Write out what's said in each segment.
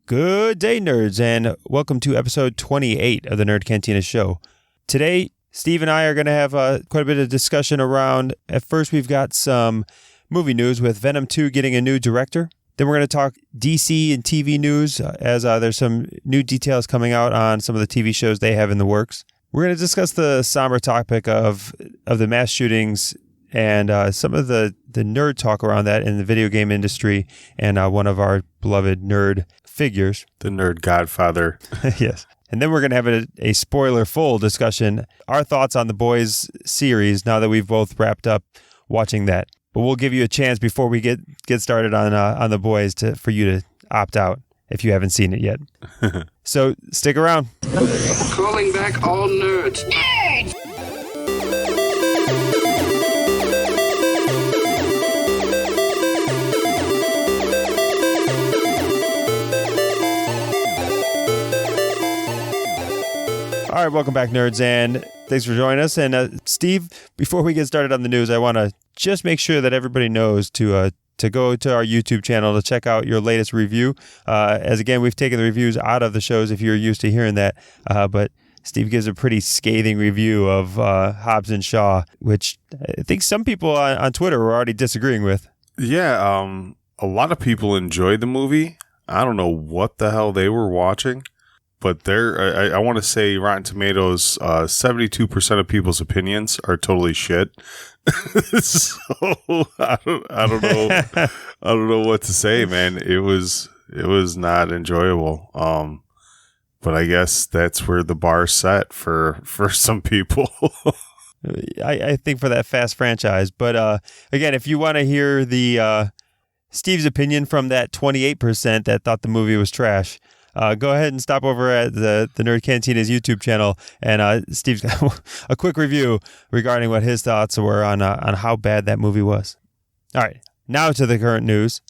Good day, nerds, and welcome to episode 28 of the Nerd Cantina Show. Today, Steve and I are going to have quite a bit of discussion around, at first we've got some movie news with Venom 2 getting a new director. Then we're going to talk DC and TV news as there's some new details coming out on some of the TV shows they have in the works. We're going to discuss the somber topic of the mass shootings and some of the nerd talk around that in the video game industry and one of our beloved nerd figures. The nerd godfather. Yes. And then we're going to have a spoiler-full discussion, our thoughts on The Boys series now that we've both wrapped up watching that. But we'll give you a chance before we get started on The Boys for you to opt out if you haven't seen it yet. So stick around. Calling back all nerds. Nerds! All right, welcome back, nerds, and thanks for joining us. And Steve, before we get started on the news, I want to just make sure that everybody knows to go to our YouTube channel to check out your latest review. As again, we've taken the reviews out of the shows if you're used to hearing that, but Steve gives a pretty scathing review of Hobbs and Shaw, which I think some people on Twitter were already disagreeing with. Yeah, a lot of people enjoyed the movie. I don't know what the hell they were watching. But I want to say Rotten Tomatoes, 72% of people's opinions are totally shit. So I don't know. I don't know what to say, man. It was not enjoyable. But I guess that's where the bar's set for some people. I think for that Fast franchise. But again, if you want to hear the Steve's opinion from that 28% that thought the movie was trash, go ahead and stop over at the Nerd Cantina's YouTube channel, and Steve's got a quick review regarding what his thoughts were on how bad that movie was. All right, now to the current news.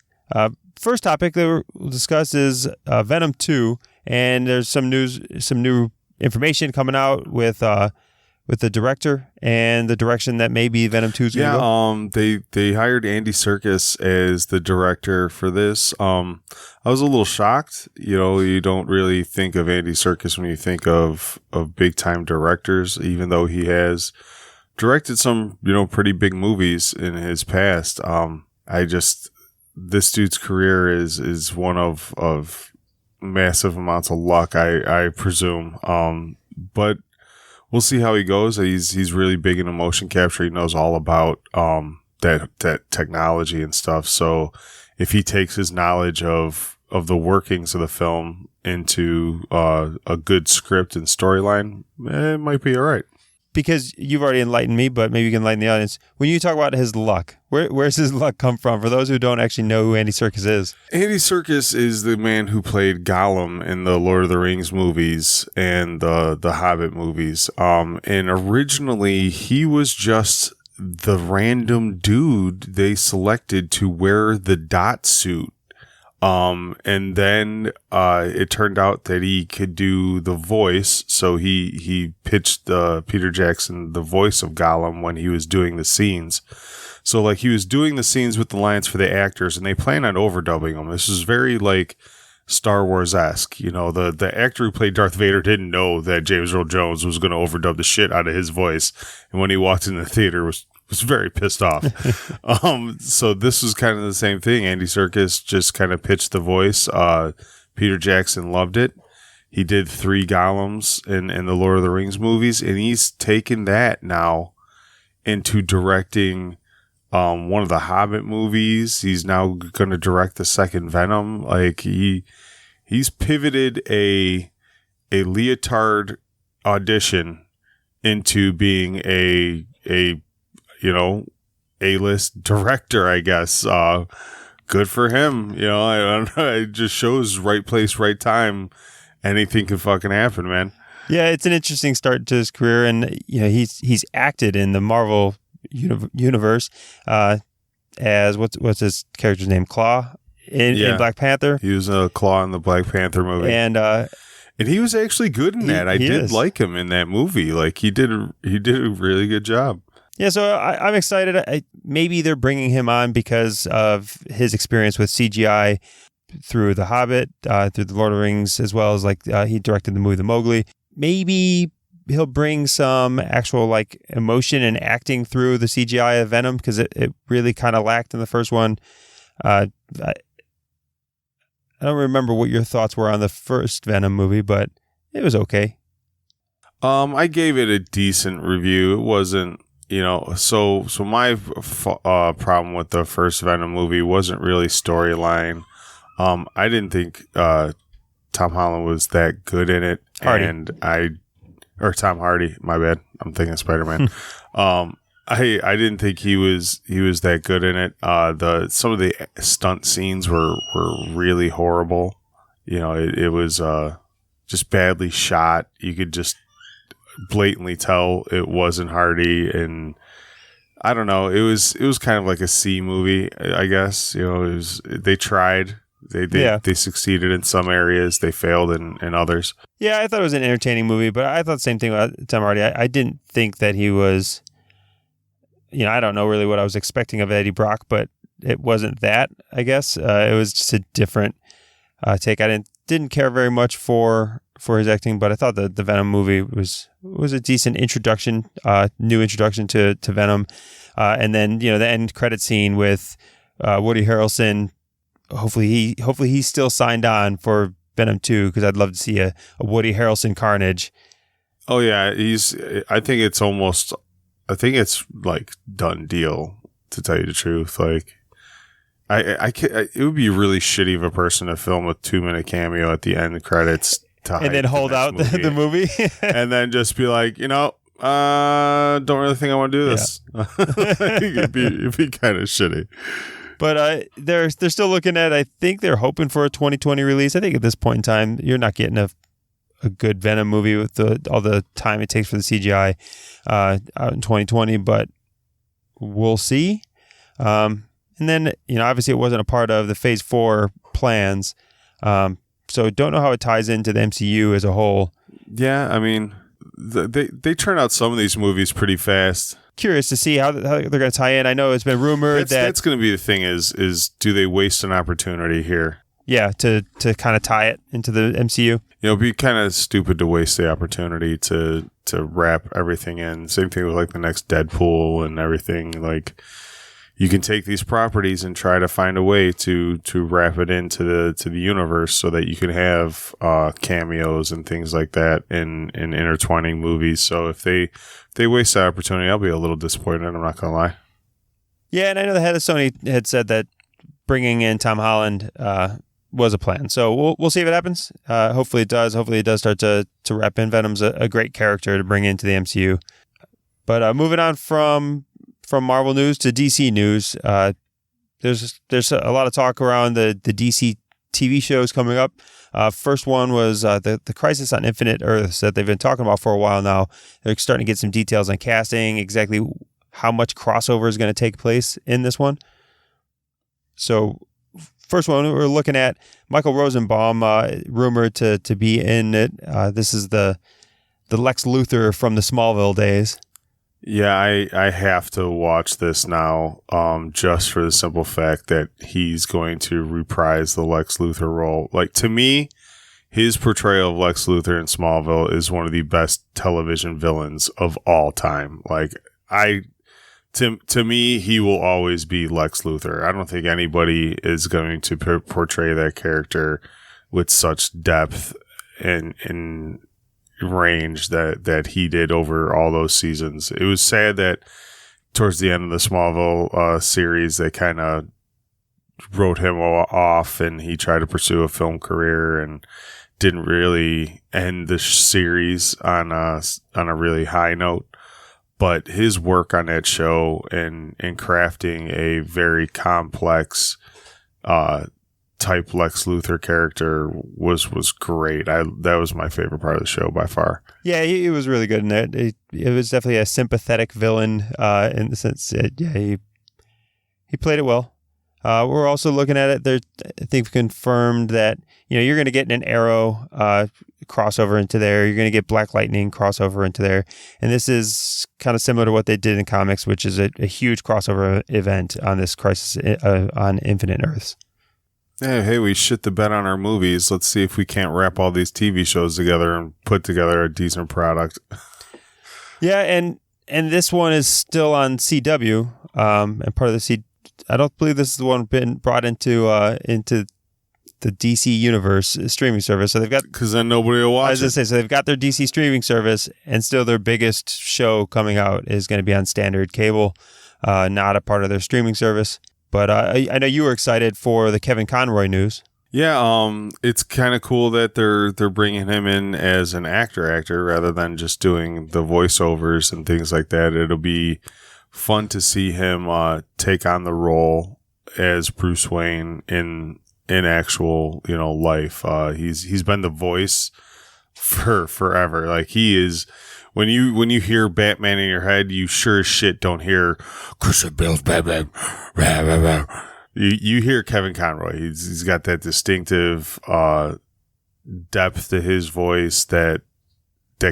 First topic that we'll discuss is Venom 2, and there's some new information coming out with the director and the direction that maybe Venom 2 is going to go. They hired Andy Serkis as the director for this. I was a little shocked. You know, you don't really think of Andy Serkis when you think of big time directors, even though he has directed some, pretty big movies in his past. This dude's career is one of massive amounts of luck, I presume. But we'll see how he goes. He's really big into motion capture. He knows all about that technology and stuff. So if he takes his knowledge of the workings of the film into a good script and storyline, it might be all right. Because you've already enlightened me, but maybe you can enlighten the audience. When you talk about his luck, where's his luck come from? For those who don't actually know who Andy Serkis is. Andy Serkis is the man who played Gollum in the Lord of the Rings movies and the Hobbit movies. And originally, he was just the random dude they selected to wear the dot suit. And then it turned out that he could do the voice, so he pitched Peter Jackson the voice of Gollum when he was doing the scenes. So like he was doing the scenes with the lines for the actors, and they plan on overdubbing them. This is very like Star Wars-esque. The actor who played Darth Vader didn't know that James Earl Jones was going to overdub the shit out of his voice, and when he walked in the theater was very pissed off. So this was kind of the same thing. Andy Serkis just kind of pitched the voice. Peter Jackson loved it. He did 3 Gollums in the Lord of the Rings movies, and he's taken that now into directing one of the Hobbit movies. He's now going to direct the second Venom. Like he's pivoted a leotard audition into being a A-list director, I guess. Good for him. I don't know. It just shows right place, right time. Anything can fucking happen, man. Yeah, it's an interesting start to his career, and he's acted in the Marvel universe as what's his character's name, Claw in Black Panther. He was a Claw in the Black Panther movie, and he was actually good in that. I did like him in that movie. Like he did a really good job. Yeah, so I'm excited. Maybe they're bringing him on because of his experience with CGI through The Hobbit, through The Lord of the Rings, as well as like he directed the movie The Mowgli. Maybe he'll bring some actual like emotion and acting through the CGI of Venom, because it really kind of lacked in the first one. I don't remember what your thoughts were on the first Venom movie, but it was okay. I gave it a decent review. It wasn't, so my problem with the first Venom movie wasn't really storyline. I didn't think Tom Holland was that good in it. Or Tom Hardy, my bad. I'm thinking Spider-Man. I didn't think he was that good in it. Some of the stunt scenes were really horrible. It was just badly shot. You could just blatantly tell it wasn't Hardy, and I don't know. It was kind of like a C movie, I guess. They tried. They succeeded in some areas. They failed in others. Yeah, I thought it was an entertaining movie, but I thought the same thing about Tom Hardy. I didn't think that he was, I don't know really what I was expecting of Eddie Brock, but it wasn't that, I guess. It was just a different take. I didn't care very much for his acting, but I thought the Venom movie was a decent introduction, new introduction to Venom. And then, the end credit scene with Woody Harrelson. Hopefully he's still signed on for Venom 2, because I'd love to see a Woody Harrelson Carnage. Oh yeah, I think it's like done deal, to tell you the truth. Like it would be really shitty of a person to film a 2-minute cameo at the end of credits and then hold out the movie and then just be like, don't really think I want to do this. Yeah. It'd be kind of shitty. But they're still looking at, I think they're hoping for a 2020 release. I think at this point in time, you're not getting a good Venom movie with all the time it takes for the CGI out in 2020, but we'll see. And then, obviously it wasn't a part of the Phase 4 plans, so don't know how it ties into the MCU as a whole. Yeah, I mean, they turn out some of these movies pretty fast. Curious to see how they're going to tie in. I know it's been rumored that's going to be the thing is do they waste an opportunity here? Yeah, to kind of tie it into the MCU. It'd be kind of stupid to waste the opportunity to wrap everything in. Same thing with like the next Deadpool and everything. Like, you can take these properties and try to find a way to wrap it into the universe so that you can have cameos and things like that in intertwining movies. So if they waste that opportunity, I'll be a little disappointed. I'm not gonna lie. Yeah, and I know the head of Sony had said that bringing in Tom Holland was a plan. So we'll see if it happens. Hopefully it does. Hopefully it does start to wrap in. Venom's a great character to bring into the MCU. But moving on from Marvel news to DC news, there's a lot of talk around the DC TV shows coming up. First one was the Crisis on Infinite Earths that they've been talking about for a while now. They're starting to get some details on casting, exactly how much crossover is going to take place in this one. So first one, we're looking at Michael Rosenbaum, rumored to be in it. This is the Lex Luthor from the Smallville days. Yeah, I have to watch this now, just for the simple fact that he's going to reprise the Lex Luthor role. Like, to me, his portrayal of Lex Luthor in Smallville is one of the best television villains of all time. Like, to me, he will always be Lex Luthor. I don't think anybody is going to portray that character with such depth and range that he did over all those seasons. It was sad that towards the end of the Smallville series, they kind of wrote him off, and he tried to pursue a film career and didn't really end the series on a really high note. But his work on that show and crafting a very complex type Lex Luthor character was great. That was my favorite part of the show by far. Yeah, he was really good in it. It was definitely a sympathetic villain in the sense that he played it well. We're also looking at it. I think we've confirmed that you're going to get an Arrow crossover into there. You're going to get Black Lightning crossover into there, and this is kind of similar to what they did in comics, which is a huge crossover event on this Crisis on Infinite Earths. Hey, we shit the bed on our movies. Let's see if we can't wrap all these TV shows together and put together a decent product. Yeah, and this one is still on CW, and part of the I don't believe this is the one been brought into the DC Universe streaming service. So they've got, because then nobody will watch it. So they've got their DC streaming service, and still their biggest show coming out is going to be on standard cable, not a part of their streaming service. But I know you were excited for the Kevin Conroy news. Yeah, it's kind of cool that they're bringing him in as an actor rather than just doing the voiceovers and things like that. It'll be fun to see him take on the role as Bruce Wayne in actual, life. He's been the voice for forever. Like, he is. When you hear Batman in your head, you sure as shit don't hear Christian Bale's Batman. You hear Kevin Conroy. He's got that distinctive depth to his voice that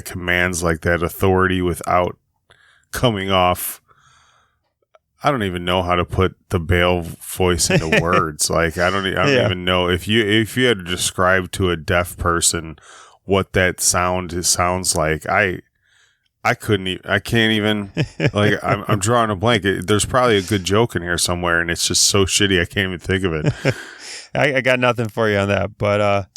commands like that authority without coming off. I don't even know how to put the Bale voice into words. Like, I don't even know if you had to describe to a deaf person what that sounds like. I can't even, like, I'm drawing a blank. There's probably a good joke in here somewhere, and it's just so shitty I can't even think of it. I got nothing for you on that, but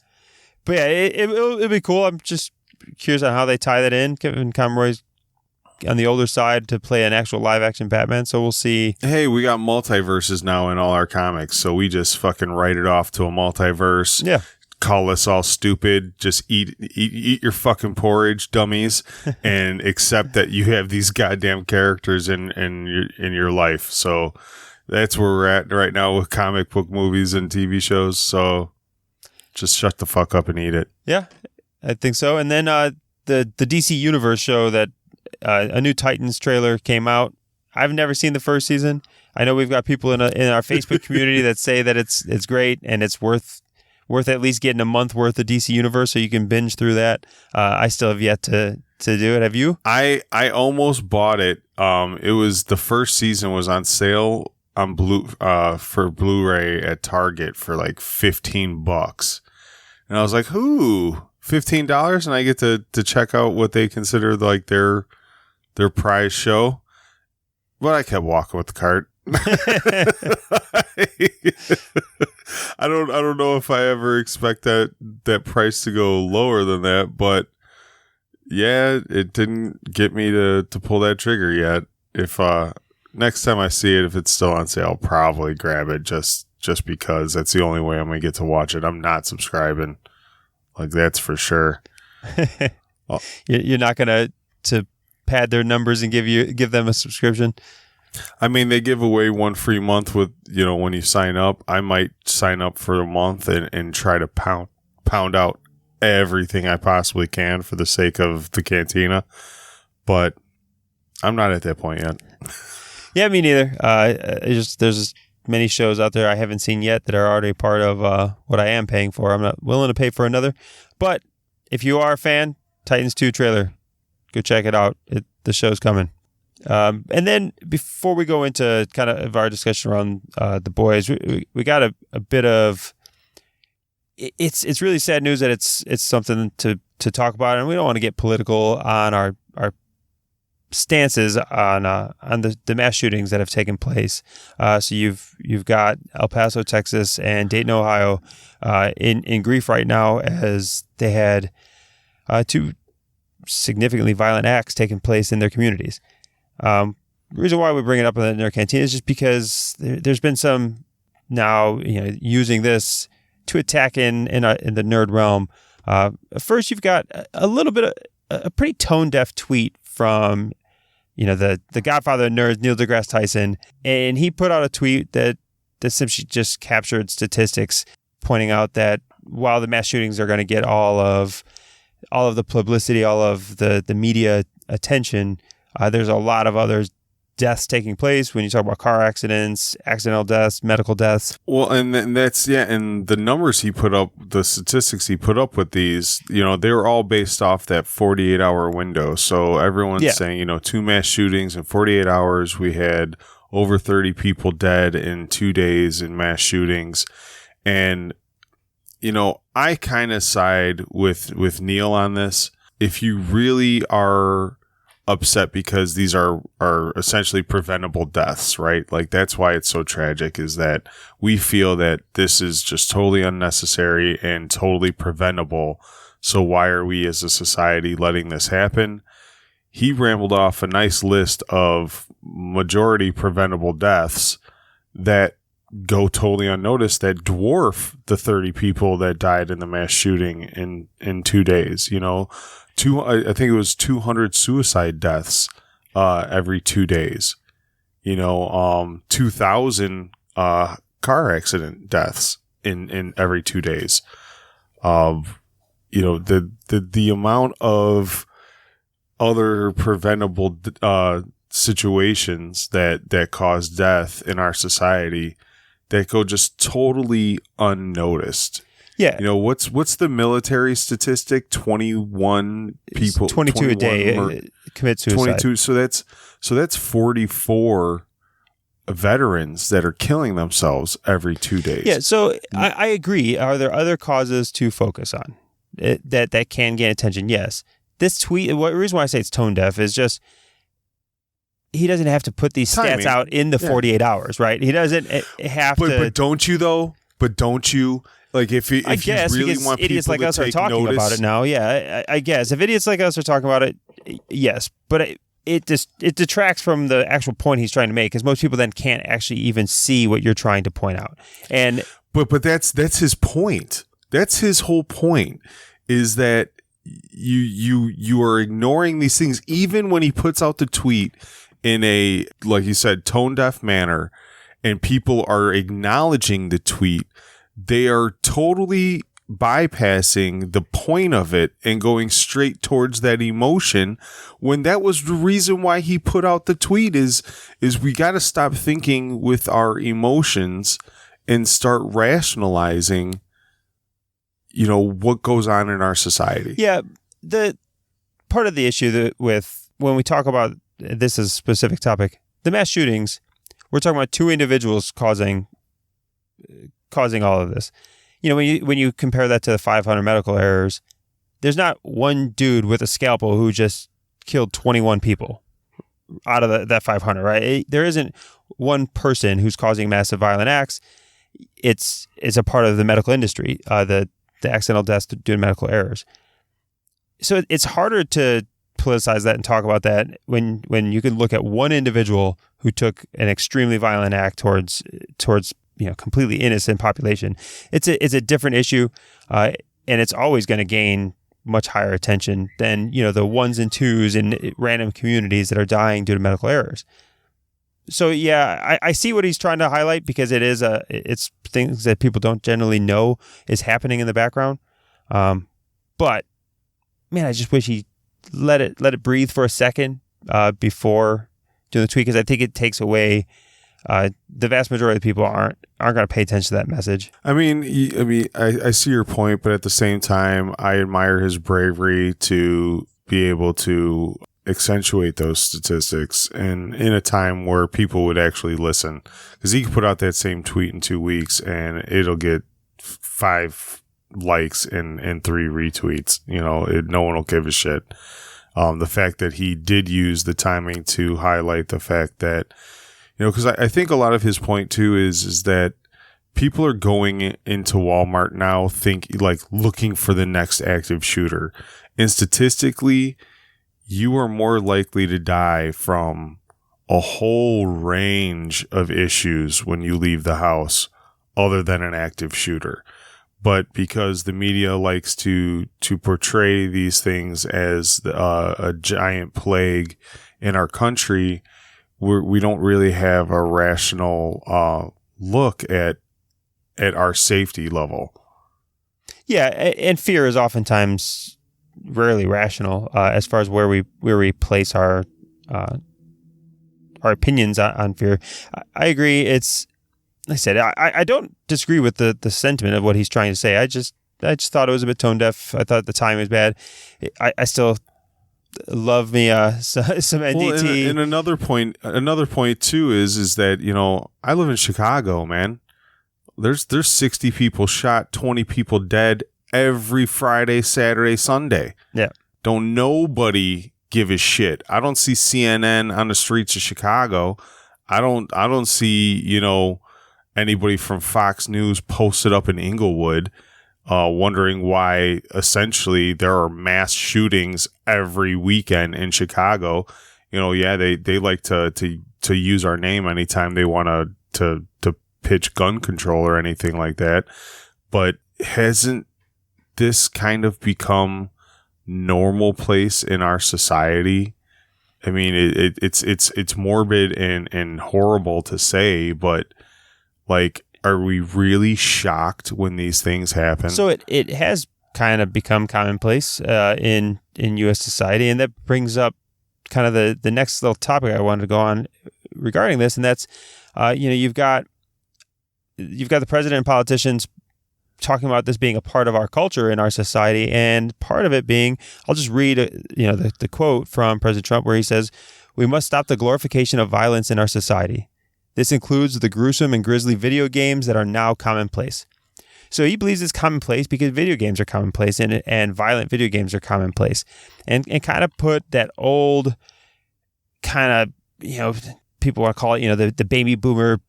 yeah, it'll be cool. I'm just curious on how they tie that in. Kevin Conroy's on the older side to play an actual live action Batman, so we'll see. Hey, we got multiverses now in all our comics, so we just fucking write it off to a multiverse. Yeah. Call us all stupid. Just eat your fucking porridge, dummies, and accept that you have these goddamn characters in your life. So that's where we're at right now with comic book movies and TV shows. So just shut the fuck up and eat it. Yeah, I think so. And then the DC Universe show that a new Titans trailer came out. I've never seen the first season. I know we've got people in our Facebook community that say that it's great and it's worth at least getting a month worth of DC Universe so you can binge through that. I still have yet to do it. Have you? I almost bought it. It was the first season was on sale on for Blu-ray at Target for like $15. And I was like, ooh, $15 and I get to check out what they consider like their prize show. But I kept walking with the cart. I don't know if I ever expect that price to go lower than that, but yeah, it didn't get me to pull that trigger yet. If next time I see it, if it's still on sale, I'll probably grab it just because that's the only way I'm gonna get to watch it. I'm not subscribing, like, that's for sure. Well, you're not gonna to pad their numbers and give them a subscription. I mean, they give away 1 free month with, when you sign up. I might sign up for a month and try to pound out everything I possibly can for the sake of the Cantina. But I'm not at that point yet. Yeah, me neither. There's many shows out there I haven't seen yet that are already part of what I am paying for. I'm not willing to pay for another. But if you are a fan, Titans 2 trailer, go check it out. The show's coming. And then before we go into kind of our discussion around the boys, we got a bit of it's really sad news that it's something to talk about, and we don't want to get political on our stances on the mass shootings that have taken place. So you've got El Paso, Texas, and Dayton, Ohio, in grief right now as they had 2 significantly violent acts taking place in their communities. The reason why we bring it up in their canteen is just because there's been some now, using this to attack in the nerd realm. First, you've got a little bit of a pretty tone deaf tweet from, the godfather of nerds, Neil deGrasse Tyson, and he put out a tweet that simply just captured statistics, pointing out that while the mass shootings are going to get all of the publicity, all of the media attention, there's a lot of other deaths taking place when you talk about car accidents, accidental deaths, medical deaths. Well, and that's, and the numbers he put up, the statistics he put up with these, they were all based off that 48-hour window. So everyone's saying, 2 mass shootings in 48 hours. We had over 30 people dead in 2 days in mass shootings. And, I kind of side with Neil on this. If you really are upset because these are essentially preventable deaths, right? Like, that's why it's so tragic, is that we feel that this is just totally unnecessary and totally preventable. So why are we as a society letting this happen? He rambled off a nice list of majority preventable deaths that go totally unnoticed, that dwarf the 30 people that died in the mass shooting in 2 days. I think it was 200 suicide deaths every 2 days. 2,000 car accident deaths in every 2 days. The amount of other preventable situations that cause death in our society that go just totally unnoticed. Yeah. What's the military statistic? 21 people, 22 a day commit suicide. 22. So that's 44 veterans that are killing themselves every 2 days. Yeah. So I agree. Are there other causes to focus on that can gain attention? Yes. This tweet, the reason why I say it's tone deaf is just he doesn't have to put these stats out in the 48 hours, right? He doesn't have to. But don't you though? But don't you? Like, if you really want idiots people like to us are take talking notice, about it now, yeah, I guess if idiots like us are talking about it, yes, but it detracts from the actual point he's trying to make, because most people then can't actually even see what you're trying to point out. And but that's his point. That's his whole point, is that you are ignoring these things, even when he puts out the tweet in a, like you said, tone deaf manner, and people are acknowledging the tweet. They are totally bypassing the point of it and going straight towards that emotion, when that was the reason why he put out the tweet. Is we got to stop thinking with our emotions and start rationalizing what goes on in our society. Yeah, the part of the issue with when we talk about this is a specific topic, the mass shootings, we're talking about two individuals causing all of this. When you compare that to the 500 medical errors, there's not one dude with a scalpel who just killed 21 people out of that 500, right? There isn't one person who's causing massive violent acts. It's a part of the medical industry, the accidental deaths due to medical errors. So it's harder to politicize that and talk about that when you can look at one individual who took an extremely violent act towards completely innocent population. It's a different issue, and it's always going to gain much higher attention than the ones and twos in random communities that are dying due to medical errors. So yeah, I see what he's trying to highlight, because it's things that people don't generally know is happening in the background. But man, I just wish he let it breathe for a second before doing the tweet, because I think it takes away. The vast majority of people aren't going to pay attention to that message. I see your point, but at the same time, I admire his bravery to be able to accentuate those statistics, and in a time where people would actually listen, because he could put out that same tweet in 2 weeks and it'll get 5 likes and 3 retweets. No one will give a shit. The fact that he did use the timing to highlight the fact that, because I think a lot of his point too is that people are going into Walmart now looking for the next active shooter, and statistically, you are more likely to die from a whole range of issues when you leave the house other than an active shooter. But because the media likes to portray these things as a giant plague in our country, we don't really have a rational look at our safety level. Yeah, and fear is oftentimes rarely rational as far as where we place our opinions on fear. I agree. It's like I said, I don't disagree with the sentiment of what he's trying to say. I just thought it was a bit tone deaf. I thought the time was bad. I still love me some NDT. Well, and another point too is that I live in Chicago, man. There's 60 people shot, 20 people dead every Friday, Saturday, Sunday. Yeah. Don't nobody give a shit. I don't see CNN on the streets of Chicago. I don't see, anybody from Fox News posted up in Inglewood wondering why essentially there are mass shootings every weekend in Chicago. They like to use our name anytime they want to pitch gun control or anything like that. But hasn't this kind of become normal place in our society? I mean, it's morbid and horrible to say, but like, are we really shocked when these things happen? So it has kind of become commonplace in U.S. society, and that brings up kind of the next little topic I wanted to go on regarding this, and that's you've got the president and politicians talking about this being a part of our culture in our society, and part of it being, I'll just read the quote from President Trump where he says, "We must stop the glorification of violence in our society. This includes the gruesome and grisly video games that are now commonplace." So he believes it's commonplace because video games are commonplace, and violent video games are commonplace, and kind of put that old kind of, people want to call it, the baby boomer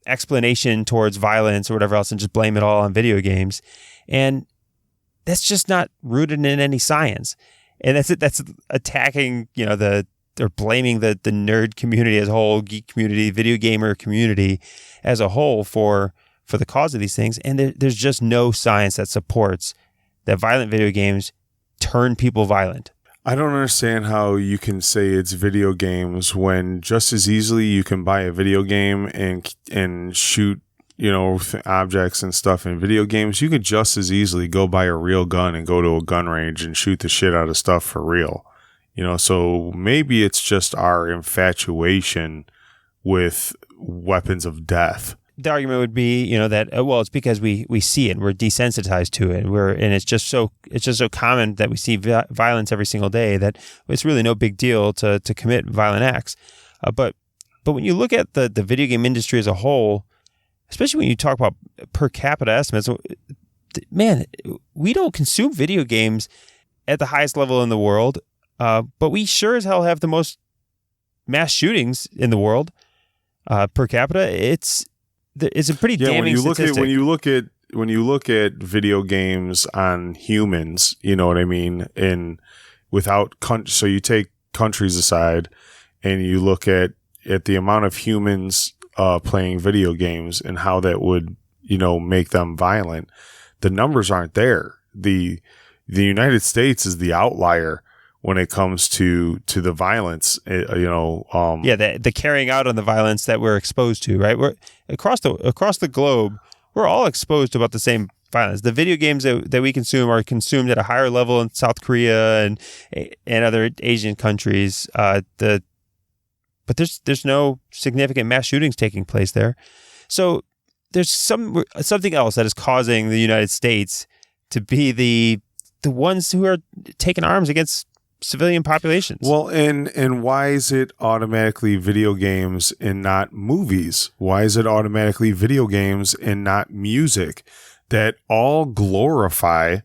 explanation towards violence or whatever else, and just blame it all on video games. And that's just not rooted in any science. And that's attacking, or blaming the nerd community as a whole, geek community, video gamer community as a whole for the cause of these things. And there's just no science that supports that violent video games turn people violent. I don't understand how you can say it's video games when just as easily you can buy a video game and shoot, objects and stuff in video games. You could just as easily go buy a real gun and go to a gun range and shoot the shit out of stuff for real. So maybe it's just our infatuation with weapons of death. The argument would be, that it's because we see it, we're desensitized to it, and it's just so common that we see violence every single day that it's really no big deal to commit violent acts. But when you look at the video game industry as a whole, especially when you talk about per capita estimates, man, we don't consume video games at the highest level in the world, but we sure as hell have the most mass shootings in the world per capita. It's a pretty damning statistic. When you look at video games on humans, you know what I mean, and so you take countries aside, and you look at the amount of humans playing video games and how that would make them violent. The numbers aren't there. The United States is the outlier when it comes to the violence, the carrying out on the violence that we're exposed to, right? We're across the globe, we're all exposed to about the same violence. The video games that we consume are consumed at a higher level in South Korea and other Asian countries. But there's no significant mass shootings taking place there. So there's something else that is causing the United States to be the ones who are taking arms against civilian populations. Well, and why is it automatically video games and not movies? Why is it automatically video games and not music that all glorify,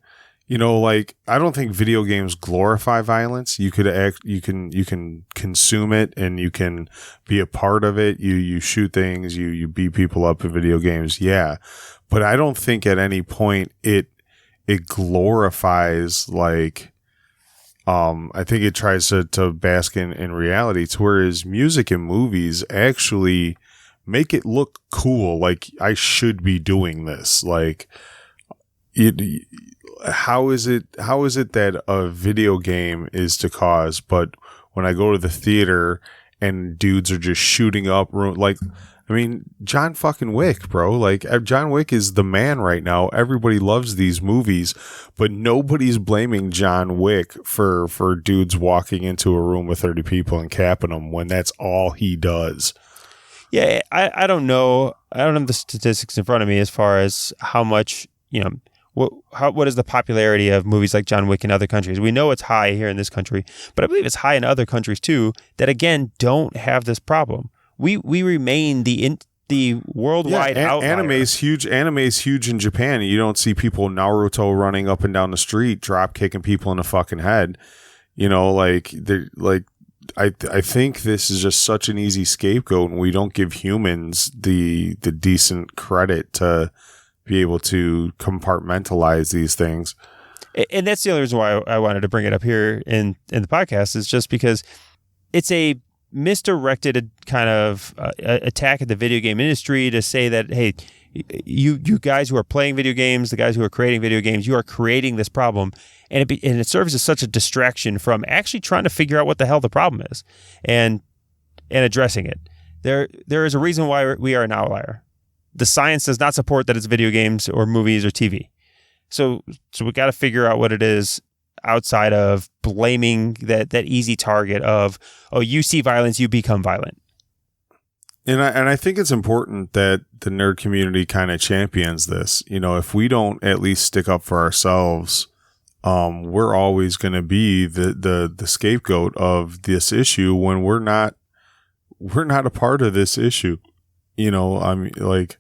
I don't think video games glorify violence. You can consume it and you can be a part of it. You shoot things, you beat people up in video games. Yeah. But I don't think at any point it glorifies I think it tries to bask in reality, to whereas music and movies actually make it look cool. Like, I should be doing this. How is it that a video game is to cause, but when I go to the theater and dudes are just shooting up, John fucking Wick, bro. John Wick is the man right now. Everybody loves these movies, but nobody's blaming John Wick for dudes walking into a room with 30 people and capping them when that's all he does. Yeah, I don't know. I don't have the statistics in front of me as far as how much, what is the popularity of movies like John Wick in other countries. We know it's high here in this country, but I believe it's high in other countries too that, again, don't have this problem. We remain the the worldwide outlier. Anime's huge in Japan. You don't see people Naruto running up and down the street, drop kicking people in the fucking head. You know, like I think this is just such an easy scapegoat, and we don't give humans the decent credit to be able to compartmentalize these things. And that's the only reason why I wanted to bring it up here in the podcast, is just because it's a misdirected kind of attack at the video game industry to say that, hey, you guys who are playing video games, the guys who are creating video games, you are creating this problem. And it serves as such a distraction from actually trying to figure out what the hell the problem is and addressing it. There is a reason why we are an outlier. The science does not support that it's video games or movies or TV. So we got to figure out what it is outside of blaming that easy target of, oh, you see violence, you become violent. And I think it's important that the nerd community kind of champions this. You know, if we don't at least stick up for ourselves, we're always going to be the scapegoat of this issue when we're not a part of this issue. You know, I mean, like,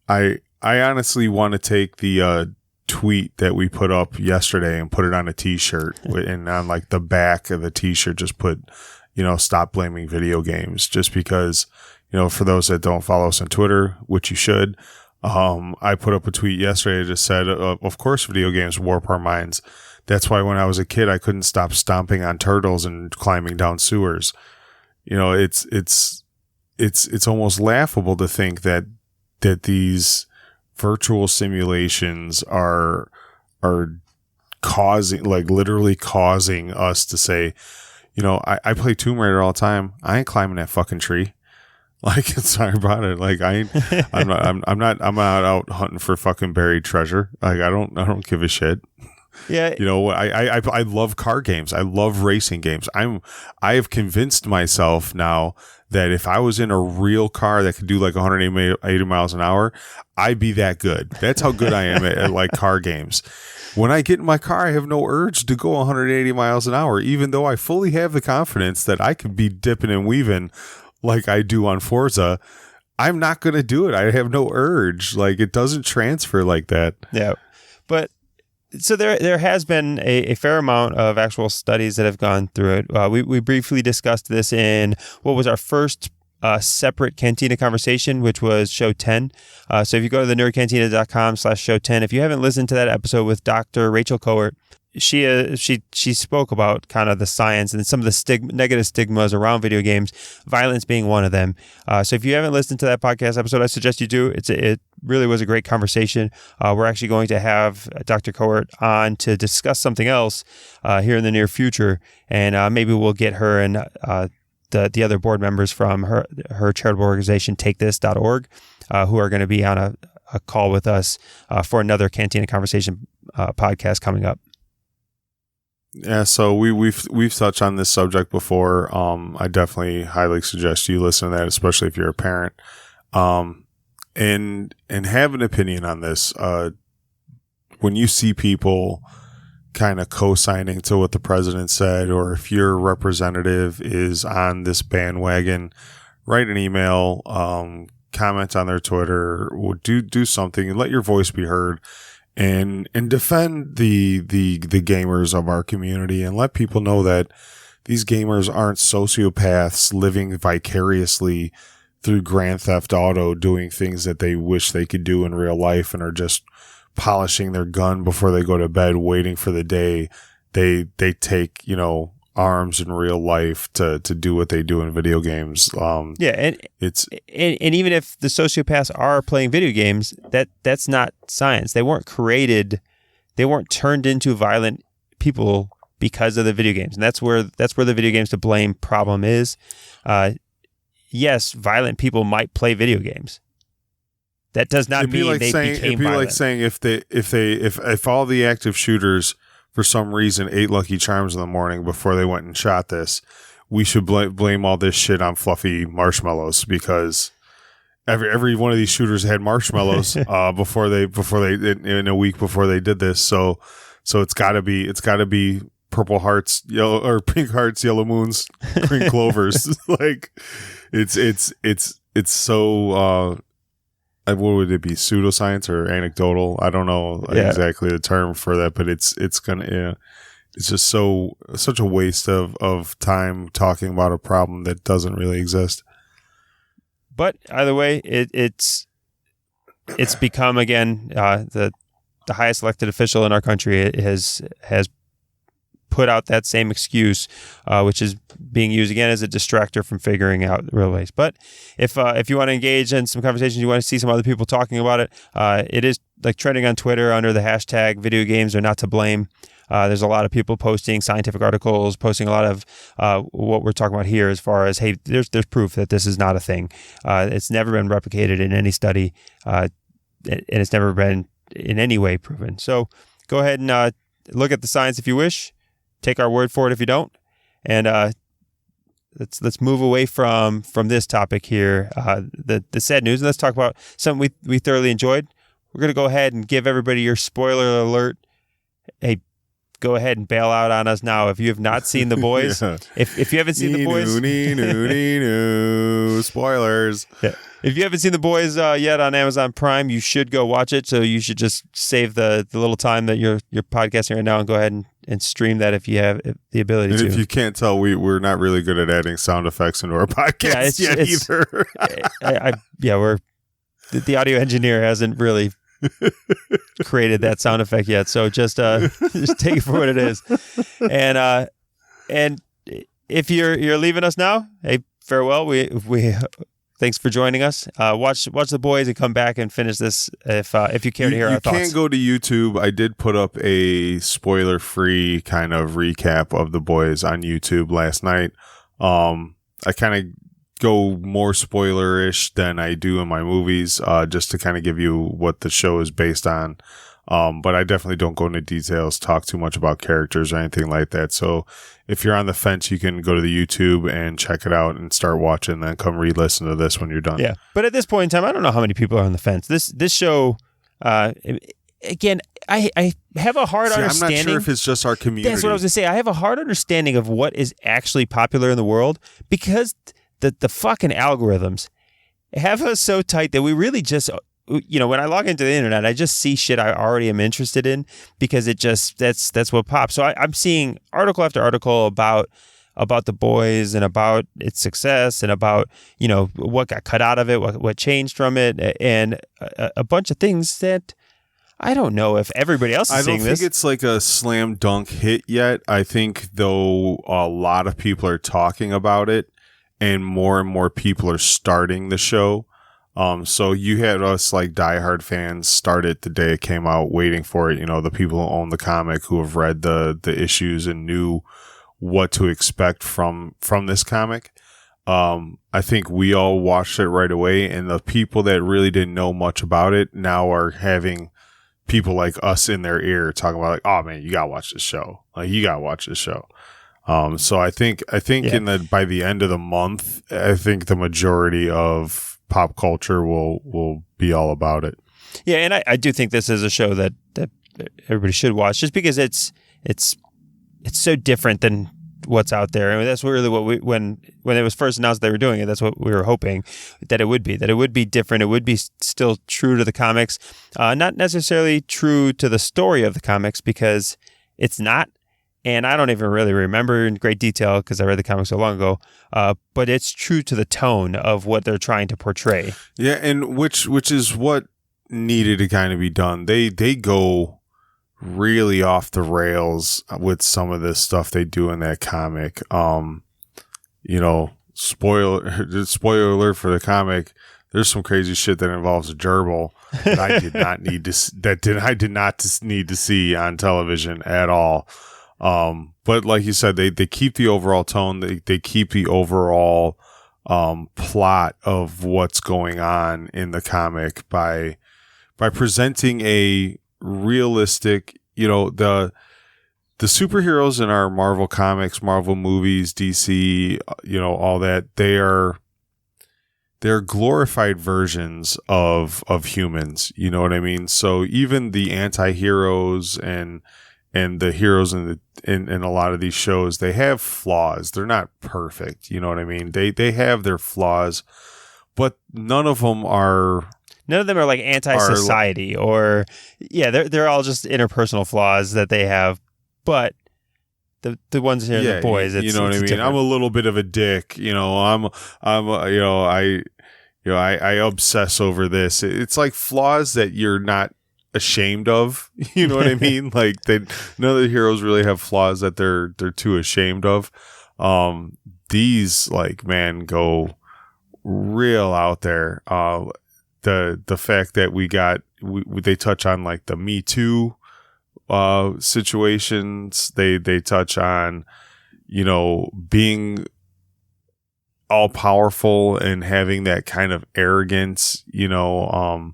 I honestly want to take the tweet that we put up yesterday and put it on a t-shirt, and on like the back of the t-shirt just put, you know, stop blaming video games, just because, you know, for those that don't follow us on Twitter, which you should, I put up a tweet yesterday that just said, of course video games warp our minds. That's why when I was a kid, I couldn't stop stomping on turtles and climbing down sewers. You know, it's almost laughable to think that these virtual simulations are causing, like literally causing us to say, you know, I play Tomb Raider all the time. I ain't climbing that fucking tree. Like, sorry about it. Like, I'm not out hunting for fucking buried treasure. Like, I don't give a shit. Yeah. You know, I love car games. I love racing games. I have convinced myself now that if I was in a real car that could do like 180 miles an hour, I'd be that good. That's how good I am at like car games. When I get in my car, I have no urge to go 180 miles an hour, even though I fully have the confidence that I could be dipping and weaving like I do on Forza. I'm not going to do it. I have no urge. Like, it doesn't transfer like that. Yeah. But so there has been a fair amount of actual studies that have gone through it. We briefly discussed this in what was our first separate Cantina conversation, which was show 10. So if you go to thenerdcantina.com/show 10, if you haven't listened to that episode with Dr. Rachel Cohort, she spoke about kind of the science and some of the negative stigmas around video games, violence being one of them. So if you haven't listened to that podcast episode, I suggest you do. It really was a great conversation. We're actually going to have Dr. Cohort on to discuss something else here in the near future, and maybe we'll get her and the other board members from her charitable organization, TakeThis.org, who are going to be on a call with us for another Cantina Conversation podcast coming up. Yeah, so we've touched on this subject before. I definitely highly suggest you listen to that, especially if you're a parent, and have an opinion on this. When you see people kind of co-signing to what the president said, or if your representative is on this bandwagon, write an email, comment on their Twitter, do something, and let your voice be heard. And defend the gamers of our community, and let people know that these gamers aren't sociopaths living vicariously through Grand Theft Auto, doing things that they wish they could do in real life, and are just polishing their gun before they go to bed, waiting for the day they take, you know, arms in real life to do what they do in video games. And even if the sociopaths are playing video games, that's not science. They weren't turned into violent people because of the video games, and that's where the video games to blame problem is. Yes, violent people might play video games. That does not mean they became violent. It'd be like saying if all the active shooters for some reason ate Lucky Charms in the morning before they went and shot this, we should blame all this shit on fluffy marshmallows, because every one of these shooters had marshmallows before they in a week before they did this. So it's got to be purple hearts, yellow or pink hearts, yellow moons, green clovers. Like it's so what would it be, pseudoscience or anecdotal? I don't know exactly the term for that, but it's just such a waste of time talking about a problem that doesn't really exist. But either way, it's become again the highest elected official in our country has put out that same excuse, which is being used again as a distractor from figuring out real ways. But if you want to engage in some conversations, you want to see some other people talking about it, it is like trending on Twitter under the hashtag video games are not to blame. There's a lot of people posting scientific articles, posting a lot of what we're talking about here as far as, hey, there's proof that this is not a thing. It's never been replicated in any study, and it's never been in any way proven. So go ahead and look at the science if you wish. Take our word for it if you don't. And let's move away from this topic here, the sad news, and let's talk about something we thoroughly enjoyed. We're going to go ahead and give everybody your spoiler alert. Hey, go ahead and bail out on us now if you have not seen The Boys. Yeah. If you haven't seen The Boys, spoilers. Yeah. If you haven't seen The Boys yet on Amazon Prime, you should go watch it. So you should just save the little time that you're podcasting right now and go ahead and stream that if you have the ability to. If you can't tell, we're not really good at adding sound effects into our podcast either. The audio engineer hasn't really created that sound effect yet, so just take it for what it is. And if you're leaving us now, hey, farewell. We thanks for joining us. Watch The Boys and come back and finish this if you care to hear our thoughts. You can go to YouTube. I did put up a spoiler-free kind of recap of The Boys on YouTube last night. I kind of go more spoiler-ish than I do in my movies, just to kind of give you what the show is based on. But I definitely don't go into details, talk too much about characters or anything like that. So if you're on the fence, you can go to the YouTube and check it out and start watching, then come re-listen to this when you're done. Yeah. But at this point in time, I don't know how many people are on the fence. This show, again, I have a hard understanding. I'm not sure if it's just our community. That's what I was going to say. I have a hard understanding of what is actually popular in the world because the fucking algorithms have us so tight that we really just, when I log into the internet, I just see shit I already am interested in because it just, that's what pops. So I'm seeing article after article about The Boys and about its success and about, what got cut out of it, what changed from it, and a bunch of things that I don't know if everybody else is seeing this. I don't think it's like a slam dunk hit yet. I think, though, a lot of people are talking about it and more people are starting the show. So you had us like diehard fans start it the day it came out, waiting for it. The people who own the comic, who have read the issues and knew what to expect from this comic. I think we all watched it right away, and the people that really didn't know much about it now are having people like us in their ear talking about like, oh man, you gotta watch this show. Like, you gotta watch this show. So I think by the end of the month, I think the majority of pop culture will be all about it. Yeah, and I do think this is a show that everybody should watch, just because it's so different than what's out there. I mean, that's really what when it was first announced they were doing it, that's what we were hoping that it would be different. It would be still true to the comics, not necessarily true to the story of the comics, because it's not. And I don't even really remember in great detail because I read the comics so long ago. But it's true to the tone of what they're trying to portray. Yeah, and which is what needed to kind of be done. They go really off the rails with some of this stuff they do in that comic. Spoiler alert for the comic. There's some crazy shit that involves a gerbil that I did not need to see on television at all. But like you said, they keep the overall tone. They keep the overall plot of what's going on in the comic by presenting a realistic, the superheroes in our Marvel comics, Marvel movies, DC, all that, they're glorified versions of humans. You know what I mean? So even the anti-heroes and and the heroes in a lot of these shows, they have flaws. They're not perfect. You know what I mean? They have their flaws, but none of them are like anti-society or they're all just interpersonal flaws that they have. But the ones here, the boys, you know what I mean? Different. I'm a little bit of a dick. You know, I obsess over this. It's like flaws that you're not ashamed of. You know what I mean? Like none of the heroes really have flaws that they're too ashamed of. These like, man, go real out there. The fact that they touch on like the Me Too situations. They touch on, you know, being all powerful and having that kind of arrogance, you know.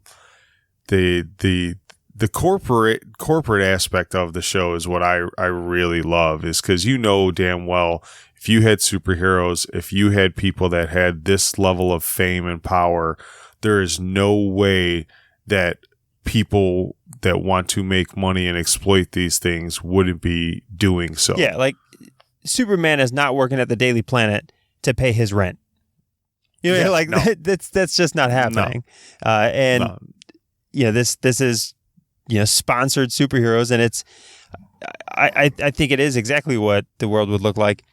The corporate aspect of the show is what I really love, is because you know damn well, if you had superheroes, if you had people that had this level of fame and power, there is no way that people that want to make money and exploit these things wouldn't be doing so. Yeah, like Superman is not working at the Daily Planet to pay his rent. You know, that's just not happening. No. You know, this is, you know, sponsored superheroes, and it's I think it is exactly what the world would look like.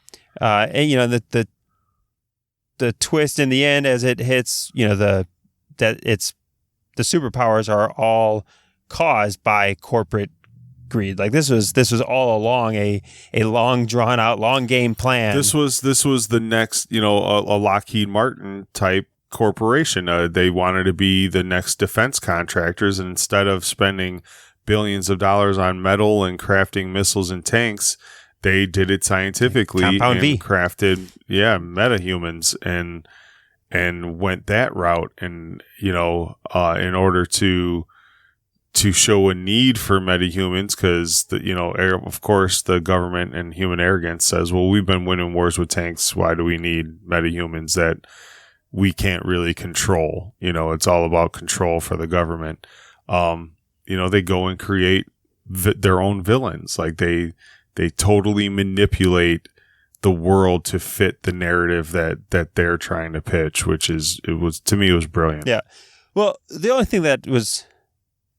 And you know, the twist in the end as it hits, you know, the superpowers are all caused by corporate greed. Like this was all along a long drawn out, long game plan. This was the next, you know, a Lockheed Martin type corporation. They wanted to be the next defense contractors, and instead of spending billions of dollars on metal and crafting missiles and tanks, they did it scientifically and crafted metahumans and went that route. And you know, in order to show a need for metahumans, because you know, of course, the government and human arrogance says, well, we've been winning wars with tanks. Why do we need metahumans that we can't really control? You know, it's all about control for the government. You know, they go and create their own villains. Like they totally manipulate the world to fit the narrative that they're trying to pitch, to me, it was brilliant. Yeah. Well, the only thing that was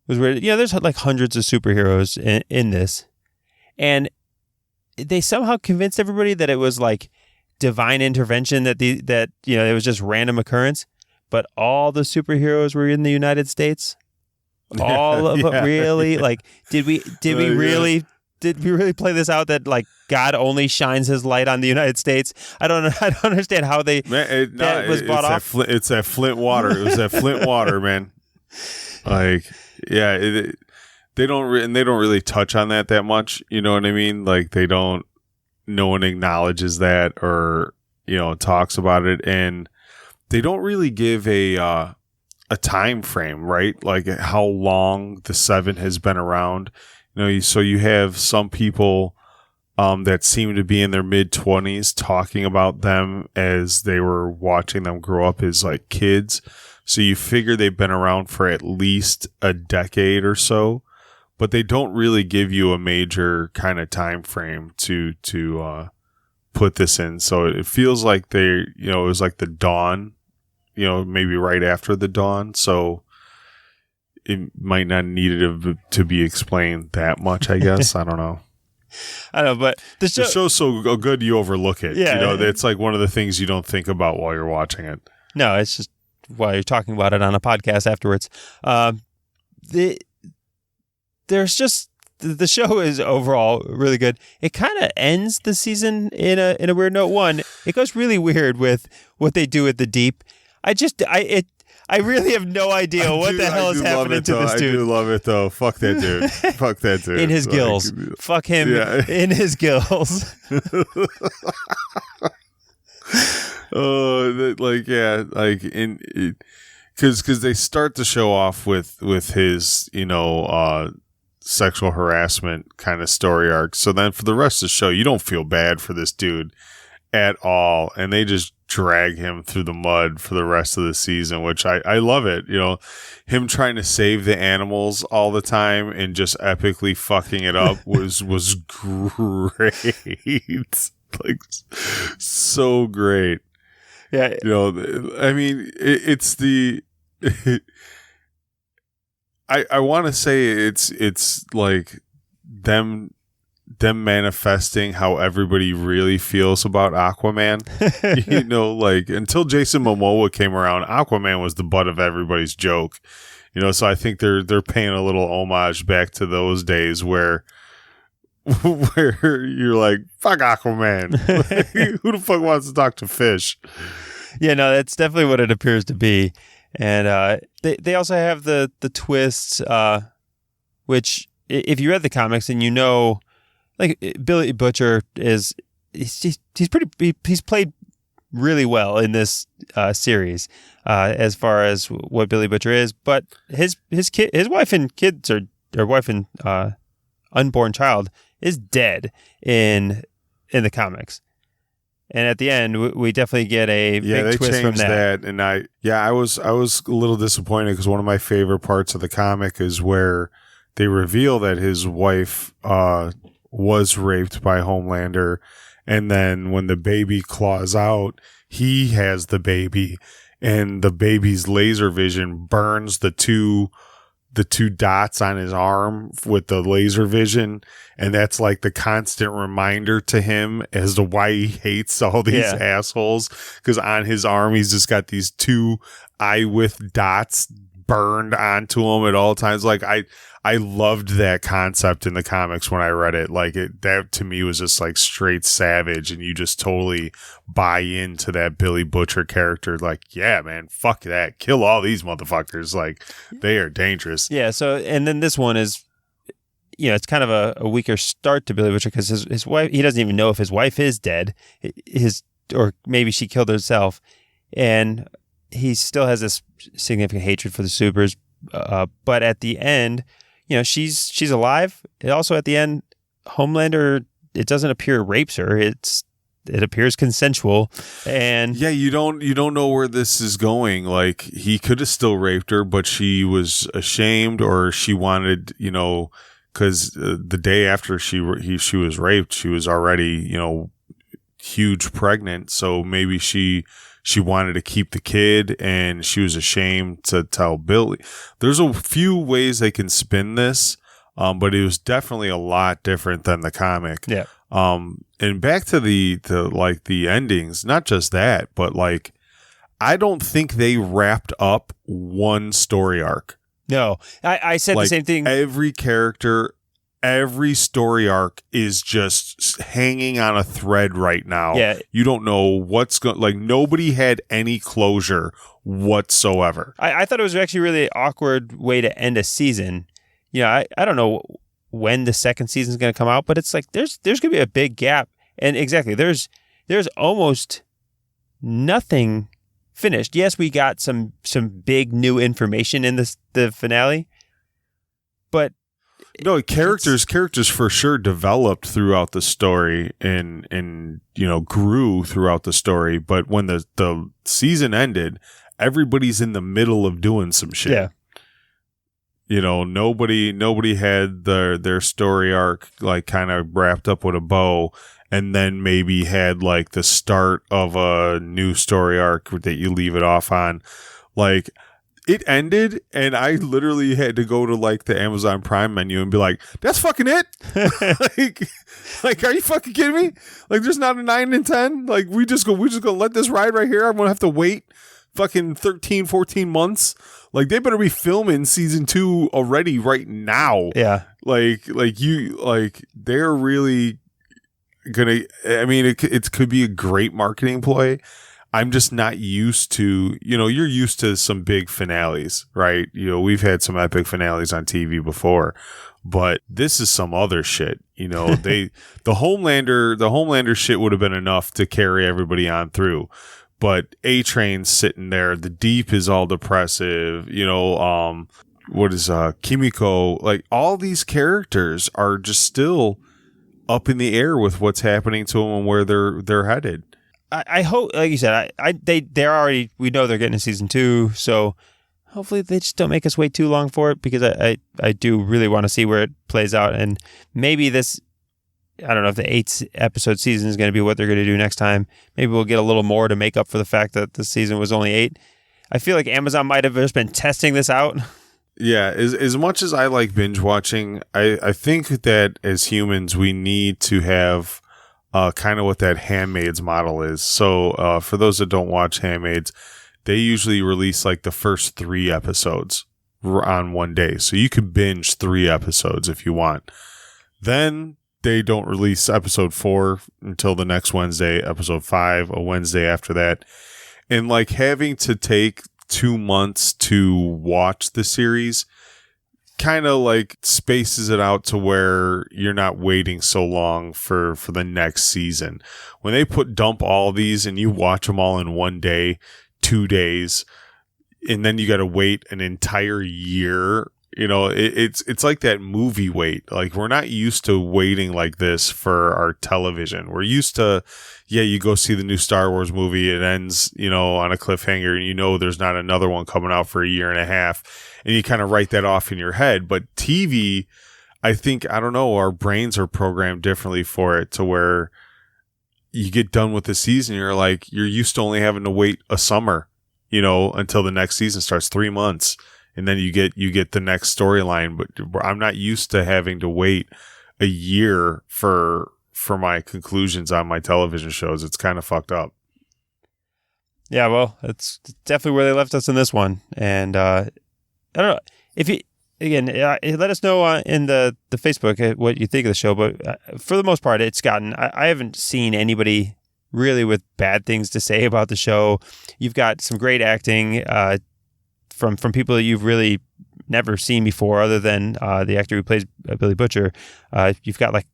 weird, you know, there's like hundreds of superheroes in this, and they somehow convinced everybody that it was like divine intervention, that you know, it was just random occurrence, but all the superheroes were in the United States. All of it, really? Like, did we really play this out that like God only shines his light on the United States? I don't understand how that was bought off. It's that Flint water. It was that Flint water, man. Like, yeah, they don't really touch on that much. You know what I mean? Like no one acknowledges that or, you know, talks about it, and they don't really give a time frame, right? Like how long the Seven has been around. You know, so you have some people that seem to be in their mid-20s talking about them as they were watching them grow up as like kids. So you figure they've been around for at least a decade or so, but they don't really give you a major kind of time frame to put this in. So it feels like it was like the dawn, you know, maybe right after the dawn. So it might not need it to be explained that much, I guess. I don't know. I know, but the show's so good you overlook it. Yeah, you know, it's like one of the things you don't think about while you're watching it. No, it's just while you're talking about it on a podcast afterwards. There's just the show is overall really good. It kind of ends the season in a weird note. One, it goes really weird with what they do at the Deep. I really have no idea what the hell is happening to this dude. I do love it though. Fuck that dude. Fuck that dude. In his gills. Fuck him in his gills. Because they start the show off with his, you know, sexual harassment kind of story arc. So then for the rest of the show, you don't feel bad for this dude. at all, and they just drag him through the mud for the rest of the season, which I love it. You know, him trying to save the animals all the time and just epically fucking it up was great. Like, so great. Yeah. You know, I mean, it's the I want to say it's like them manifesting how everybody really feels about Aquaman. You know, like, until Jason Momoa came around, Aquaman was the butt of everybody's joke. You know, so I think they're paying a little homage back to those days where you're like, fuck Aquaman. Who the fuck wants to talk to fish? Yeah, no, that's definitely what it appears to be. And they also have the twists, which, if you read the comics and you know, like, Billy Butcher he's played really well in this series as far as what Billy Butcher is, but his wife and kids wife and unborn child is dead in the comics. And at the end, we definitely get a big twist from that. And I was a little disappointed because one of my favorite parts of the comic is where they reveal that his wife was raped by Homelander, and then when the baby claws out, he has the baby, and the baby's laser vision burns the two dots on his arm with the laser vision, and that's like the constant reminder to him as to why he hates all these assholes, because on his arm he's just got these two eye width dots burned onto him at all times. Like, I loved that concept in the comics when I read it. Like, that to me was just like straight savage, and you just totally buy into that Billy Butcher character. Like, yeah, man, fuck that, kill all these motherfuckers. Like, they are dangerous. Yeah. So, and then this one is, you know, it's kind of a weaker start to Billy Butcher because his wife, he doesn't even know if his wife is dead, or maybe she killed herself, and he still has this significant hatred for the supers. But at the end, you know, she's alive. And also at the end, Homelander, it doesn't appear rapes her. It appears consensual. And yeah, you don't know where this is going. Like, he could have still raped her, but she was ashamed, or she wanted, you know, because the day after she was raped, she was already, you know, huge pregnant. So maybe she wanted to keep the kid, and she was ashamed to tell Billy. There's a few ways they can spin this, but it was definitely a lot different than the comic. Yeah. And back to the endings, not just that, but like, I don't think they wrapped up one story arc. No, I said the same thing. Every character, every story arc is just hanging on a thread right now. Yeah. You don't know what's going, like, nobody had any closure whatsoever. I thought it was actually a really awkward way to end a season. You know, I don't know when the second season is going to come out, but it's like there's going to be a big gap. And exactly, there's almost nothing finished. Yes, we got some big new information in the finale, but no, characters for sure developed throughout the story and you know, grew throughout the story. But when the season ended, everybody's in the middle of doing some shit. Yeah. You know, nobody had their story arc like kind of wrapped up with a bow, and then maybe had like the start of a new story arc that you leave it off on. Like, it ended, and I literally had to go to like the Amazon Prime menu and be like, "That's fucking it." like, are you fucking kidding me? Like, there's not a 9 and 10. Like, we just gonna let this ride right here. I'm gonna have to wait fucking 13, 14 months. Like, they better be filming season 2 already right now. Yeah. Like they're really gonna. I mean, it could be a great marketing ploy. I'm just not used to, you know, you're used to some big finales, right? You know, we've had some epic finales on TV before, but this is some other shit. You know, the Homelander shit would have been enough to carry everybody on through. But A-Train's sitting there, the Deep is all depressive, you know, what is Kimiko, like, all these characters are just still up in the air with what's happening to them and where they're headed. I hope, like you said, they're already, we know they're getting a season 2, so hopefully they just don't make us wait too long for it, because I do really want to see where it plays out. And maybe this, I don't know if the 8-episode season is going to be what they're going to do next time. Maybe we'll get a little more to make up for the fact that the season was only 8. I feel like Amazon might have just been testing this out. Yeah, as much as I like binge watching, I think that as humans we need to have kind of what that Handmaid's model is. So for those that don't watch Handmaid's, they usually release like the first 3 episodes on one day. So you could binge 3 episodes if you want. Then they don't release episode 4 until the next Wednesday, episode 5, a Wednesday after that. And like having to take 2 months to watch the series kind of like spaces it out to where you're not waiting so long for the next season. When they dump all these and you watch them all in one day, 2 days, and then you got to wait an entire year. You know, it's like that movie wait. Like, we're not used to waiting like this for our television. We're used to, you go see the new Star Wars movie. It ends, on a cliffhanger, and there's not another one coming out for a year and a half. And you kind of write that off in your head. But TV, I think, I don't know, our brains are programmed differently for it, to where you get done with the season. You're used to only having to wait a summer, until the next season starts, 3 months. And then you get the next storyline, but I'm not used to having to wait a year for my conclusions on my television shows. It's kind of fucked up. Yeah, well, it's definitely where they left us in this one. And I don't know if you, again, let us know in the Facebook what you think of the show. But for the most part, it's gotten. I haven't seen anybody really with bad things to say about the show. You've got some great acting. From people that you've really never seen before, other than the actor who plays Billy Butcher. You've got like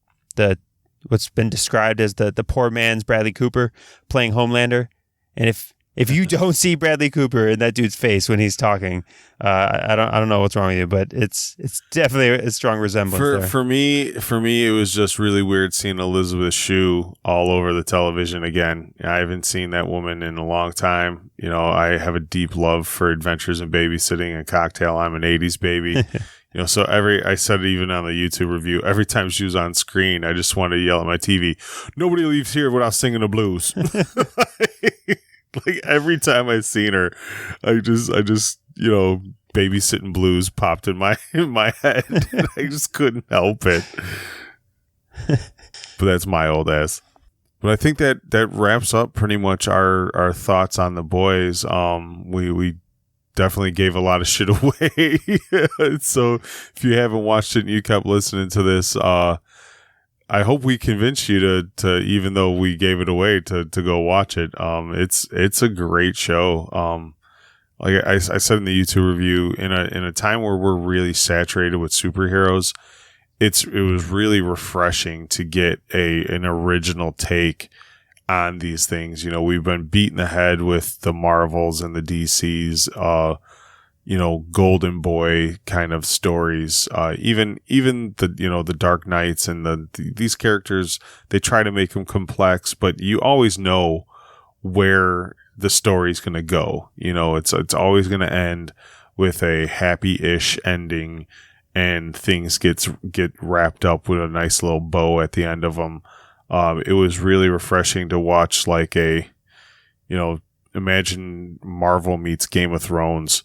what's been described as the poor man's Bradley Cooper playing Homelander. And if you don't see Bradley Cooper in that dude's face when he's talking, I don't know what's wrong with you, but it's definitely a strong resemblance there. For me, it was just really weird seeing Elizabeth Shue all over the television again. I haven't seen that woman in a long time. I have a deep love for Adventures in Babysitting and Cocktail. I'm an 80s baby. So I said it even on the YouTube review, every time she was on screen, I just wanted to yell at my TV, "Nobody leaves here without singing the blues." Like, every time I seen her, I just Babysitting Blues popped in my head. And I just couldn't help it. But that's my old ass. But I think that wraps up pretty much our thoughts on The Boys. We definitely gave a lot of shit away. So if you haven't watched it and you kept listening to this, I hope we convinced you to even though we gave it away, to go watch it. It's a great show. Like I said in the YouTube review, in a time where we're really saturated with superheroes, it was really refreshing to get an original take on these things. We've been beaten the head with the Marvels and the DCs, Golden Boy kind of stories. Even the Dark Knights and these characters, they try to make them complex, but you always know where the story's going to go. It's always going to end with a happy-ish ending, and things get wrapped up with a nice little bow at the end of them. It was really refreshing to watch, like imagine Marvel meets Game of Thrones,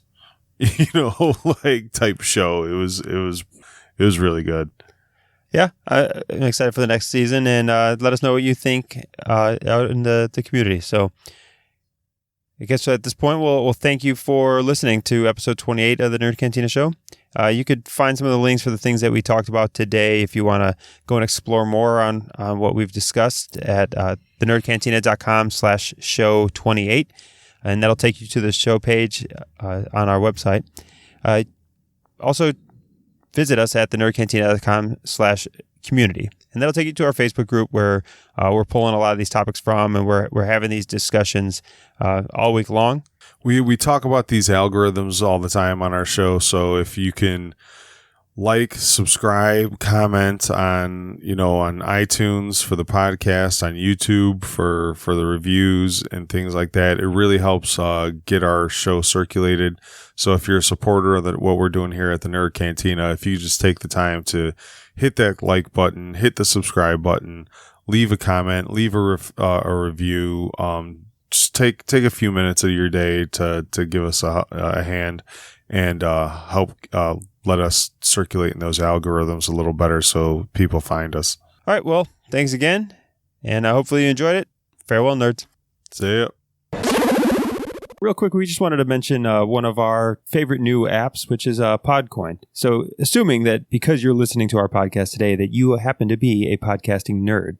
like type show. It was really good. Yeah, I'm excited for the next season, and let us know what you think out in the community. So I guess at this point, we'll thank you for listening to episode 28 of the Nerd Cantina Show. You could find some of the links for the things that we talked about today if you want to go and explore more on what we've discussed at thenerdcantina.com/show28. And that'll take you to the show page on our website. Also, visit us at thenerdcantina.com/community. And that'll take you to our Facebook group where we're pulling a lot of these topics from, and we're having these discussions all week long. We talk about these algorithms all the time on our show, so if you can like, subscribe, comment on iTunes for the podcast, on YouTube for the reviews and things like that. It really helps get our show circulated. So if you're a supporter of what we're doing here at the Nerd Cantina, if you just take the time to hit that like button, hit the subscribe button, leave a comment, leave a review. Just take a few minutes of your day to give us a hand and help let us circulate in those algorithms a little better so people find us. All right, well, thanks again, and hopefully you enjoyed it. Farewell, nerds. See ya. Real quick, we just wanted to mention one of our favorite new apps, which is Podcoin. So assuming that because you're listening to our podcast today that you happen to be a podcasting nerd,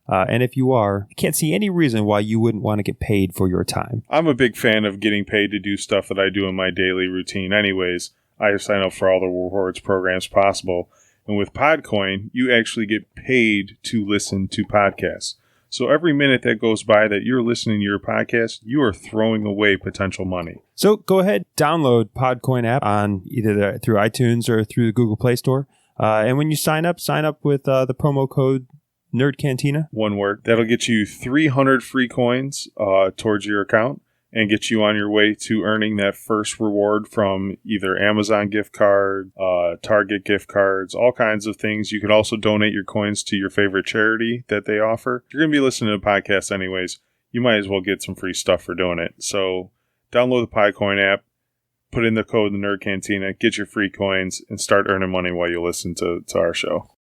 and if you are, I can't see any reason why you wouldn't want to get paid for your time. I'm a big fan of getting paid to do stuff that I do in my daily routine anyways. I sign up for all the rewards programs possible. And with Podcoin, you actually get paid to listen to podcasts. So every minute that goes by that you're listening to your podcast, you are throwing away potential money. So go ahead, download Podcoin app on either through iTunes or through the Google Play Store. And when you sign up with the promo code Nerd Cantina. One word. That'll get you 300 free coins towards your account and get you on your way to earning that first reward from either Amazon gift card, Target gift cards, all kinds of things. You could also donate your coins to your favorite charity that they offer. If you're going to be listening to podcasts anyways, you might as well get some free stuff for doing it. So download the Podcoin app, put in the code the Nerd Cantina, get your free coins, and start earning money while you listen to our show.